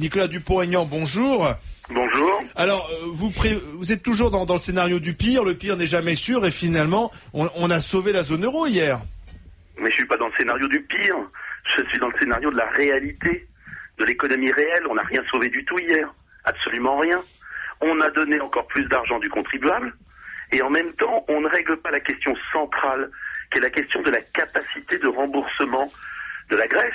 Nicolas Dupont-Aignan, bonjour. Bonjour. Alors, vous êtes toujours dans le scénario du pire. Le pire n'est jamais sûr et finalement, on a sauvé la zone euro hier. Mais je suis pas dans le scénario du pire. Je suis dans le scénario de la réalité, de l'économie réelle. On n'a rien sauvé du tout hier. Absolument rien. On a donné encore plus d'argent du contribuable et en même temps, on ne règle pas la question centrale, qui est la question de la capacité de remboursement de la Grèce,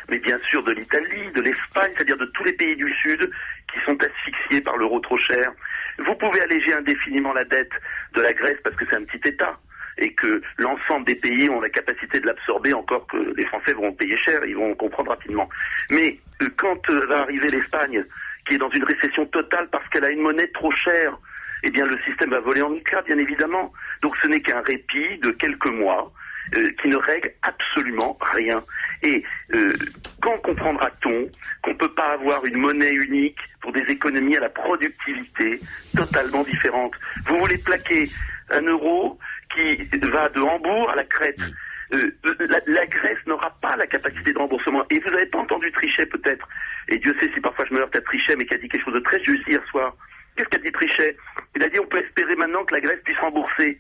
mais bien sûr de l'Italie, de l'Espagne, c'est-à-dire de tous les pays du Sud qui sont asphyxiés par l'euro trop cher. Vous pouvez alléger indéfiniment la dette de la Grèce parce que c'est un petit État et que l'ensemble des pays ont la capacité de l'absorber, encore que les Français vont payer cher, ils vont comprendre rapidement. Mais quand va arriver l'Espagne, qui est dans une récession totale parce qu'elle a une monnaie trop chère, eh bien le système va voler en éclats, bien évidemment. Donc ce n'est qu'un répit de quelques mois qui ne règle absolument rien. Et quand comprendra-t-on qu'on ne peut pas avoir une monnaie unique pour des économies à la productivité totalement différentes? Vous voulez plaquer un euro qui va de Hambourg à la Crète. La Grèce n'aura pas la capacité de remboursement. Et vous n'avez pas entendu Trichet peut-être, et Dieu sait si parfois je me heurte à Trichet, mais qui a dit quelque chose de très juste hier soir. Qu'est-ce qu'a dit Trichet? Il a dit on peut espérer maintenant que la Grèce puisse rembourser.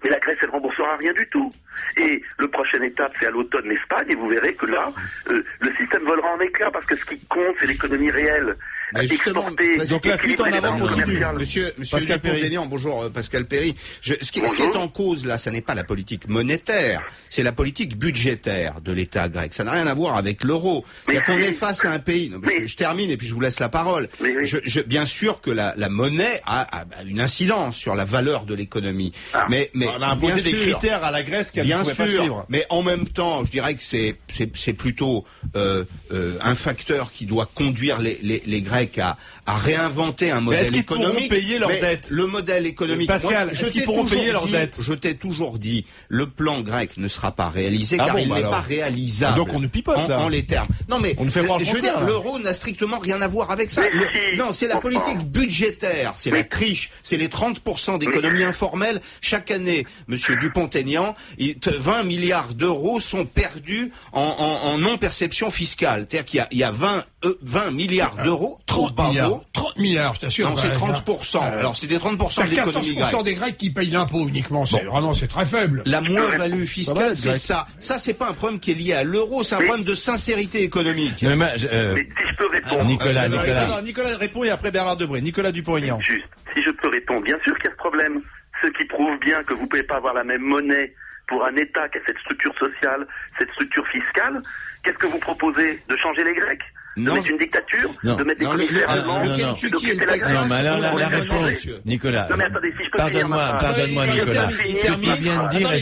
Mais la Grèce, elle ne remboursera rien du tout. Et le prochaine étape, c'est à l'automne l'Espagne, et vous verrez que là, le système volera en éclats, parce que ce qui compte, c'est l'économie réelle. Donc la fuite en avant continue. Monsieur Dupont-Aignan, bonjour Pascal Perry. Ce qui est en cause là, ça n'est pas la politique monétaire, c'est la politique budgétaire de l'État grec. Ça n'a rien à voir avec l'euro. On est face à un pays. Non, je termine et puis je vous laisse la parole. Bien sûr que la monnaie a une incidence sur la valeur de l'économie. Mais on a imposé des critères à la Grèce qu'elle ne pouvait pas suivre. Mais en même temps, je dirais que c'est plutôt un facteur qui doit conduire les Grecs à réinventer un modèle économique. Est-ce qu'ils pourront payer leurs dettes? Le modèle économique. Pascal, est-ce qu'ils pourront payer leurs dettes? Je t'ai toujours dit, le plan grec ne sera pas réalisé car il n'est pas réalisable. Donc on ne pipote en les termes. Non mais on ne fait voir je veux dire, l'euro n'a strictement rien à voir avec ça. Non, c'est la politique budgétaire, c'est la triche, c'est les 30% d'économie informelle chaque année. Monsieur Dupont-Aignan, 20 milliards d'euros sont perdus en non-perception fiscale. C'est-à-dire qu'il y a 20 milliards d'euros. 30 milliards, je t'assure. Non, c'est 30%. Alors, c'était 30% de l'économie grecque. 14% des Grecs qui payent l'impôt uniquement. C'est très faible. La moins-value fiscale, c'est ça. Ça, c'est pas un problème qui est lié à l'euro, c'est un problème de sincérité économique. Mais si je peux répondre. Nicolas répond et après Bernard Debré. Nicolas Dupont-Aignan. Juste, si je peux répondre. Bien sûr qu'il y a ce problème. Ce qui prouve bien que vous pouvez pas avoir la même monnaie pour un État qui a cette structure sociale, cette structure fiscale. Qu'est-ce que vous proposez? De changer les Grecs? De mettre une dictature? De mettre des commissaires allemands? Non, mais alors la réponse, Nicolas. Non, mais attendez, si je peux pardonne-moi, Nicolas. Ce que tu viens de dire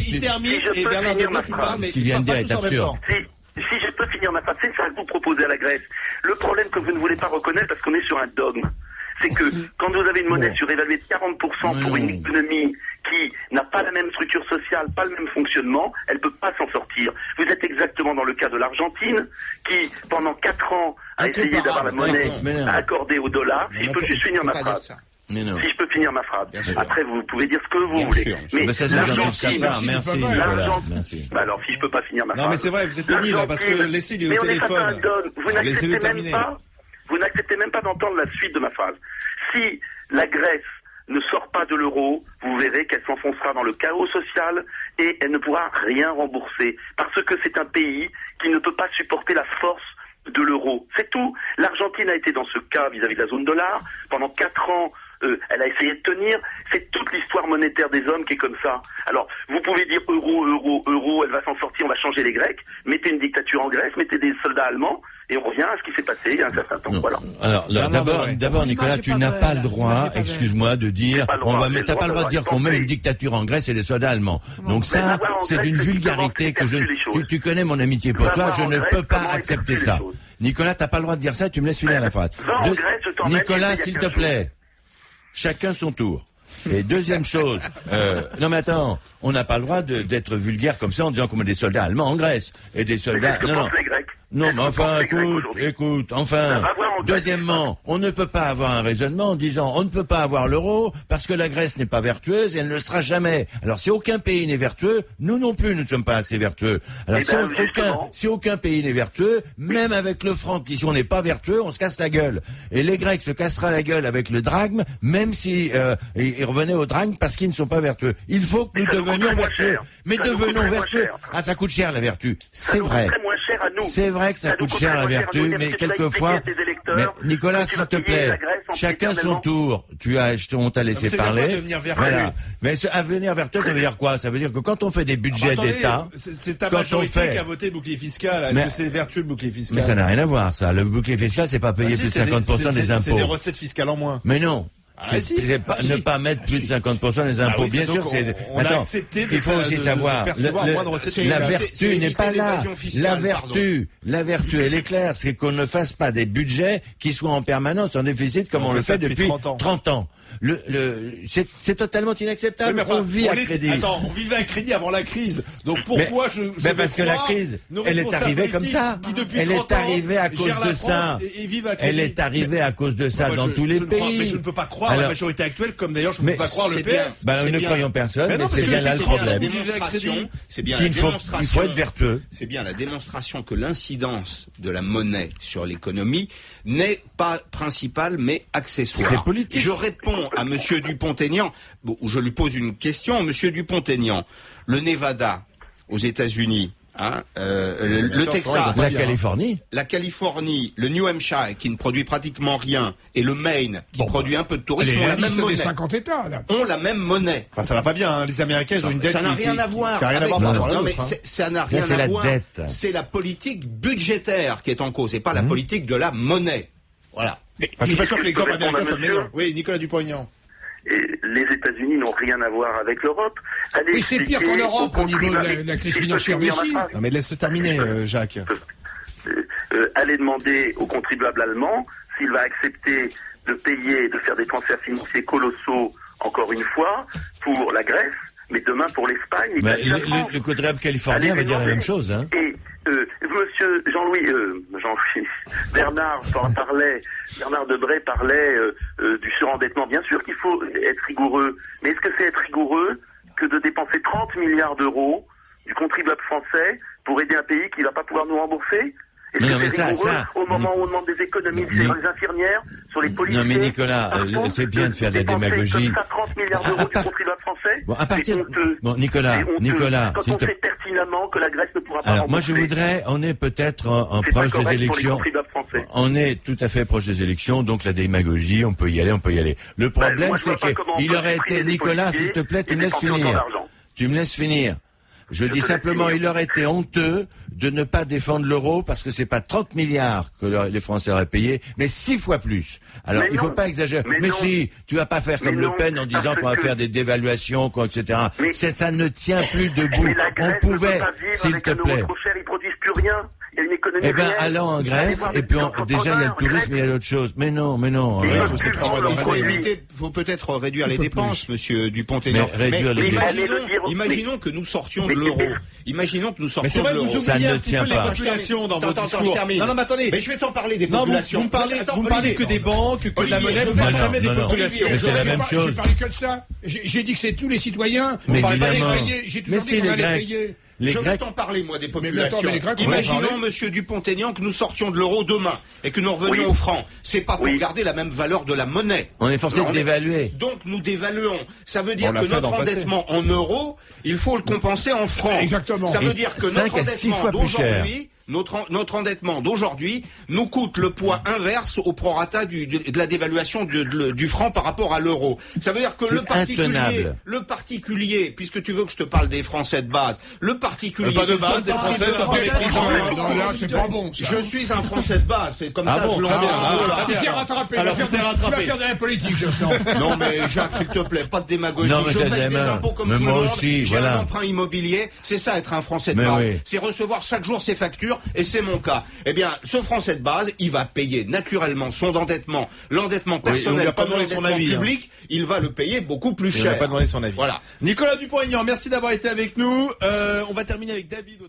et Bernard Debré, tu parles, mais ce qu'il vient de dire est absurde. Si je peux finir ma phrase, c'est ça que vous proposez à la Grèce. Le problème que vous ne voulez pas reconnaître parce qu'on est sur un dogme, c'est que quand vous avez une monnaie surévaluée de 40% pour une économie qui n'a pas la même structure sociale, pas le même fonctionnement, elle peut pas s'en sortir. Vous êtes exactement dans le cas de l'Argentine, qui pendant 4 ans a essayé d'avoir la monnaie accordée au dollar. Si je peux juste finir ma phrase. Si je peux finir ma phrase. Après, vous pouvez dire ce que vous voulez. Mais ça, c'est l'Argentine. Merci, Nicolas. Bah alors, si je peux pas finir ma phrase. Non, mais c'est vrai, vous êtes béni, là, parce que laissez-le au téléphone. Laissez-le terminer. Vous n'acceptez même pas d'entendre la suite de ma phrase. Si la Grèce ne sort pas de l'euro, vous verrez qu'elle s'enfoncera dans le chaos social et elle ne pourra rien rembourser. Parce que c'est un pays qui ne peut pas supporter la force de l'euro. C'est tout. L'Argentine a été dans ce cas vis-à-vis de la zone dollar. Pendant 4 ans, elle a essayé de tenir. C'est toute l'histoire monétaire des hommes qui est comme ça. Alors, vous pouvez dire euro, elle va s'en sortir, on va changer les Grecs. Mettez une dictature en Grèce, mettez des soldats allemands. Et on revient à ce qui s'est passé il y a un certain temps. Voilà. Alors, d'abord, Nicolas, tu n'as pas le droit, excuse-moi, de dire, t'as pas le droit de dire qu'on met une dictature en Grèce et des soldats allemands. Donc ça, c'est d'une vulgarité que tu connais mon amitié pour toi, je ne peux pas accepter ça. Nicolas, t'as pas le droit de dire ça, tu me laisses finir la phrase. Nicolas, s'il te plaît, chacun son tour. Et deuxième chose, non mais attends, on n'a pas le droit d'être vulgaire comme ça en disant qu'on met des soldats allemands en Grèce et des soldats. Non, mais enfin, écoute, enfin, deuxièmement, on ne peut pas avoir un raisonnement en disant on ne peut pas avoir l'euro parce que la Grèce n'est pas vertueuse et elle ne le sera jamais. Alors si aucun pays n'est vertueux, nous non plus nous ne sommes pas assez vertueux. Alors si aucun pays n'est vertueux, même avec le franc, si on n'est pas vertueux, on se casse la gueule. Et les Grecs se cassera la gueule avec le drachme, même si ils revenaient au drachme parce qu'ils ne sont pas vertueux. Il faut que nous devenions vertueux. Mais devenons vertueux. Ah, ça coûte cher la vertu. C'est vrai. C'est vrai que ça coûte cher la vertu, mais quelquefois. Mais Nicolas, s'il te plaît, chacun son tour. On t'a laissé parler. Voilà. Mais devenir vertueux, ça veut dire quoi? Ça veut dire que quand on fait des budgets d'État, c'est ta majorité qui a voté le bouclier fiscal. Est-ce que c'est vertueux le bouclier fiscal? Mais ça n'a rien à voir, ça. Le bouclier fiscal, c'est pas payer plus de 50% des impôts. C'est des recettes fiscales en moins. Mais non. Ne pas mettre plus de 50% des impôts. Bien sûr que c'est... Attends, il faut aussi savoir, la vertu n'est pas là. La vertu, elle est claire, c'est qu'on ne fasse pas des budgets qui soient en permanence en déficit comme on le fait depuis 30 ans. C'est totalement inacceptable. On vit à crédit. Attends, on vivait à crédit avant la crise. Donc pourquoi parce que la crise, elle est arrivée comme ça. Elle est arrivée à cause de ça. Elle est arrivée à cause de ça dans tous les pays. Mais je ne peux pas croire la majorité actuelle, comme d'ailleurs je ne peux pas croire le PS. Nous ne croyons personne, mais c'est bien là le problème. Il faut être vertueux. C'est bien la démonstration que l'incidence de la monnaie sur l'économie n'est pas principale, mais accessoire. C'est politique. Je réponds à Monsieur Dupont-Aignan, je lui pose une question, Monsieur Dupont-Aignan. Le Nevada, aux États-Unis, le Texas, la Californie, le New Hampshire, qui ne produit pratiquement rien, et le Maine, qui produit un peu de tourisme, ont la même monnaie. 50 États, là. Ont la même monnaie. Enfin, ça va pas bien, hein. Les Américains, ils ont une dette. Ça n'a rien à voir. Ça n'a rien à voir. C'est la politique budgétaire qui est en cause, et pas la politique de la monnaie. Voilà. Je suis pas sûr que l'exemple américain soit le meilleur. Oui, Nicolas Dupont-Aignan. Les États-Unis n'ont rien à voir avec l'Europe. Oui, c'est pire qu'en Europe au niveau de la crise financière. Mais si. Non, mais laisse-le terminer, Jacques. Allez demander au contribuable allemand s'il va accepter de payer, de faire des transferts financiers colossaux, encore une fois, pour la Grèce, mais demain pour l'Espagne. Le contribuable californien va dire la même chose. Hein. Et Monsieur Bernard Debré parlait du surendettement. Bien sûr qu'il faut être rigoureux, mais est-ce que c'est être rigoureux que de dépenser 30 milliards d'euros du contribuable français pour aider un pays qui ne va pas pouvoir nous rembourser? Est-ce que c'est rigoureux au moment où on demande des économies sur les infirmières, sur les policiers? Non mais Nicolas, c'est bien de faire de la démagogie. 30 milliards d'euros du contribuable français. Bon, à partir... Nicolas, quand on sait pertinemment que la Grèce ne pourra pas rembourser. Alors moi je voudrais, on est peut-être en proche des élections. On est tout à fait proche des élections, donc la démagogie, on peut y aller. Le problème c'est qu'il aurait été, Nicolas, s'il te plaît, tu me laisses finir. Je dis simplement, il aurait été honteux de ne pas défendre l'euro parce que c'est pas 30 milliards que les Français auraient payé, mais 6 fois plus. Alors, il faut pas exagérer. Mais si, tu vas pas faire comme Le Pen en disant qu'on va faire des dévaluations, etc. Ça ne tient plus debout. On pouvait, s'il te plaît. Ils produisent plus rien. Eh bien, allons en Grèce, et puis déjà il y a le tourisme, il y a d'autres choses. Mais non. Il faut peut-être réduire les dépenses, Monsieur Dupont-Aignan. Imaginons que nous sortions de l'euro. Mais c'est vrai que vous oubliez un petit peu les populations dans votre discours. Non, mais attendez. Mais je vais t'en parler des populations. Vous me parlez que des banques, que de la monnaie, vous ne parlez jamais des populations. Mais c'est la même chose. J'ai parlé que de ça. J'ai dit que c'est tous les citoyens. Mais évidemment. J'ai toujours dit qu'on allait payer. Je vais t'en parler, moi, des populations. Imaginons, Monsieur Dupont-Aignan, que nous sortions de l'euro demain et que nous revenions au franc. C'est pas pour garder la même valeur de la monnaie. On est forcé de dévaluer. Donc nous dévaluons. Ça veut dire que notre endettement en euros, il faut le compenser en francs. Exactement. Ça veut dire que notre endettement d'aujourd'hui, notre endettement d'aujourd'hui nous coûte le poids inverse au prorata de la dévaluation du franc par rapport à l'euro. Ça veut dire que le particulier, puisque tu veux que je te parle des Français de base, le particulier... Pas de base, des Français, ça pas là, c'est pas bon. Je suis un Français de base, c'est comme ça que je l'entends. Il s'est rattrapé. Alors, tu vas faire de la politique, je sens. Non, mais Jacques, s'il te plaît, pas de démagogie. Je paye des impôts comme tout le monde. J'ai un emprunt immobilier. C'est ça, être un Français de base. C'est recevoir chaque jour ses factures. Et c'est mon cas. Eh bien, ce Français de base, il va payer naturellement son endettement, l'endettement personnel, pas l'endettement public, il va le payer beaucoup plus cher. Il n'a pas demandé son avis. Voilà. Nicolas Dupont-Aignan, merci d'avoir été avec nous. On va terminer avec David.